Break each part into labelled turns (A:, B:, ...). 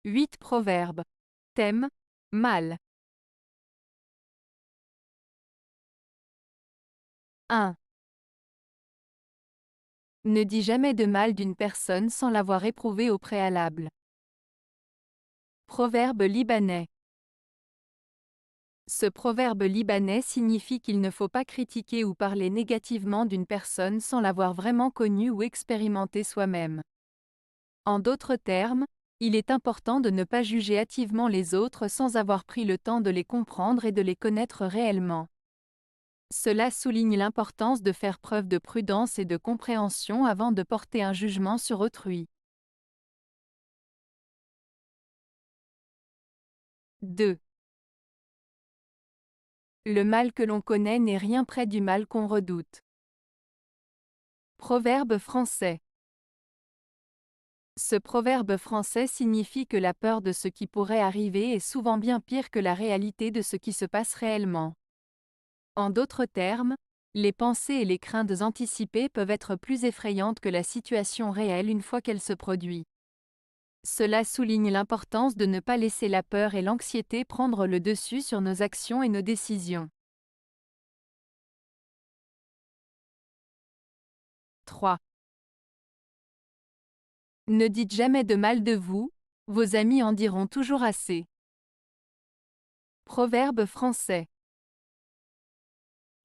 A: 8 proverbes. Thème: mal. 1. Ne dis jamais de mal d'une personne sans l'avoir éprouvée au préalable. Proverbe libanais. Ce proverbe libanais signifie qu'il ne faut pas critiquer ou parler négativement d'une personne sans l'avoir vraiment connue ou expérimentée soi-même. En d'autres termes, il est important de ne pas juger hâtivement les autres sans avoir pris le temps de les comprendre et de les connaître réellement. Cela souligne l'importance de faire preuve de prudence et de compréhension avant de porter un jugement sur autrui. 2. Le mal que l'on connaît n'est rien près du mal qu'on redoute. Proverbe français. Ce proverbe français signifie que la peur de ce qui pourrait arriver est souvent bien pire que la réalité de ce qui se passe réellement. En d'autres termes, les pensées et les craintes anticipées peuvent être plus effrayantes que la situation réelle une fois qu'elle se produit. Cela souligne l'importance de ne pas laisser la peur et l'anxiété prendre le dessus sur nos actions et nos décisions. 3. Ne dites jamais de mal de vous, vos amis en diront toujours assez. Proverbe français.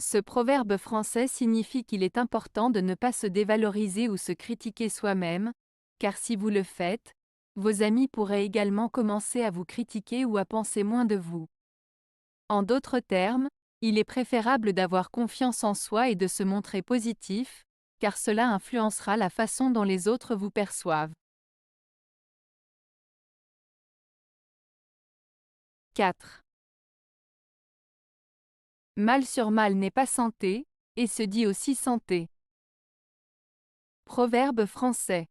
A: Ce proverbe français signifie qu'il est important de ne pas se dévaloriser ou se critiquer soi-même, car si vous le faites, vos amis pourraient également commencer à vous critiquer ou à penser moins de vous. En d'autres termes, il est préférable d'avoir confiance en soi et de se montrer positif, car cela influencera la façon dont les autres vous perçoivent. 4. Mal sur mal n'est pas santé, et se dit aussi santé. Proverbe français.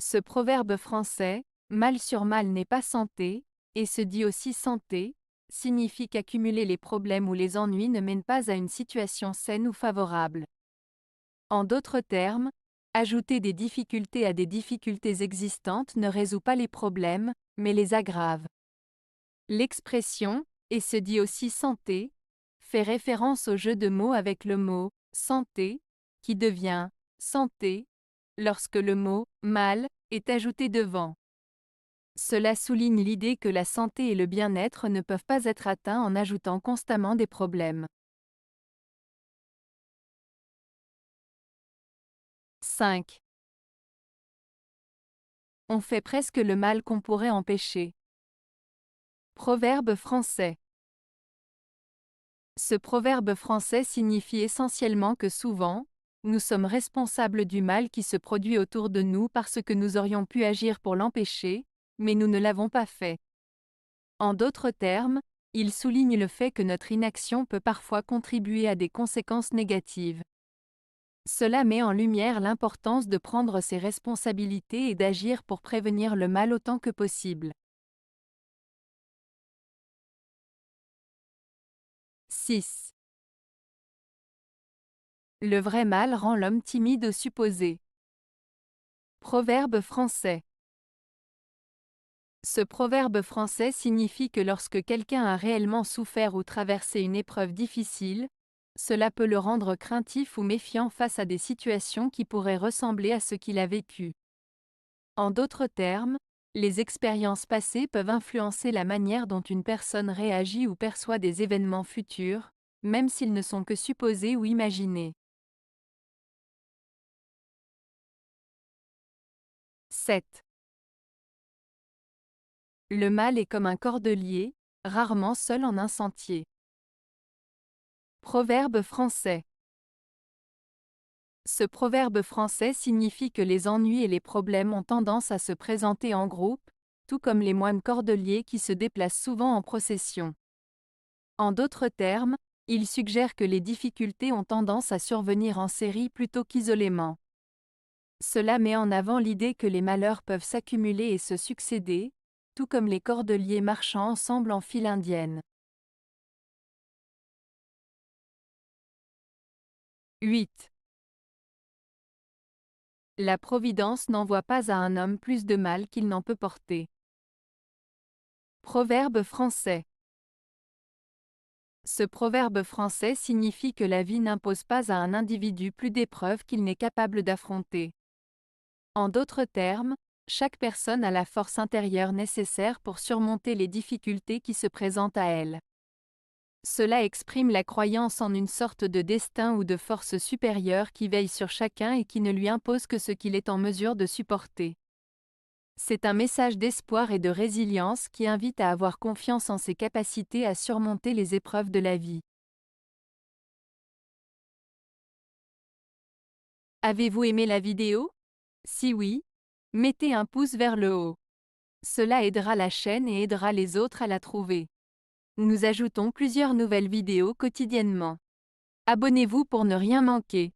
A: Ce proverbe français, mal sur mal n'est pas santé, et se dit aussi santé, signifie qu'accumuler les problèmes ou les ennuis ne mène pas à une situation saine ou favorable. En d'autres termes, ajouter des difficultés à des difficultés existantes ne résout pas les problèmes, mais les aggrave. L'expression « et se dit aussi santé » fait référence au jeu de mots avec le mot « santé » qui devient « santé » lorsque le mot « mal » est ajouté devant. Cela souligne l'idée que la santé et le bien-être ne peuvent pas être atteints en ajoutant constamment des problèmes. 5. On fait presque le mal qu'on pourrait empêcher. Proverbe français. Ce proverbe français signifie essentiellement que souvent, nous sommes responsables du mal qui se produit autour de nous parce que nous aurions pu agir pour l'empêcher, mais nous ne l'avons pas fait. En d'autres termes, il souligne le fait que notre inaction peut parfois contribuer à des conséquences négatives. Cela met en lumière l'importance de prendre ses responsabilités et d'agir pour prévenir le mal autant que possible. 6. Le vrai mal rend l'homme timide au supposé. Proverbe français. Ce proverbe français signifie que lorsque quelqu'un a réellement souffert ou traversé une épreuve difficile, cela peut le rendre craintif ou méfiant face à des situations qui pourraient ressembler à ce qu'il a vécu. En d'autres termes, les expériences passées peuvent influencer la manière dont une personne réagit ou perçoit des événements futurs, même s'ils ne sont que supposés ou imaginés. 7. Le mal est comme un cordelier, rarement seul en un sentier. Proverbe français. Ce proverbe français signifie que les ennuis et les problèmes ont tendance à se présenter en groupe, tout comme les moines cordeliers qui se déplacent souvent en procession. En d'autres termes, il suggère que les difficultés ont tendance à survenir en série plutôt qu'isolément. Cela met en avant l'idée que les malheurs peuvent s'accumuler et se succéder, tout comme les cordeliers marchant ensemble en file indienne. 8. La Providence n'envoie pas à un homme plus de mal qu'il n'en peut porter. Proverbe français. Ce proverbe français signifie que la vie n'impose pas à un individu plus d'épreuves qu'il n'est capable d'affronter. En d'autres termes, chaque personne a la force intérieure nécessaire pour surmonter les difficultés qui se présentent à elle. Cela exprime la croyance en une sorte de destin ou de force supérieure qui veille sur chacun et qui ne lui impose que ce qu'il est en mesure de supporter. C'est un message d'espoir et de résilience qui invite à avoir confiance en ses capacités à surmonter les épreuves de la vie. Avez-vous aimé la vidéo? Si oui, mettez un pouce vers le haut. Cela aidera la chaîne et aidera les autres à la trouver. Nous ajoutons plusieurs nouvelles vidéos quotidiennement. Abonnez-vous pour ne rien manquer.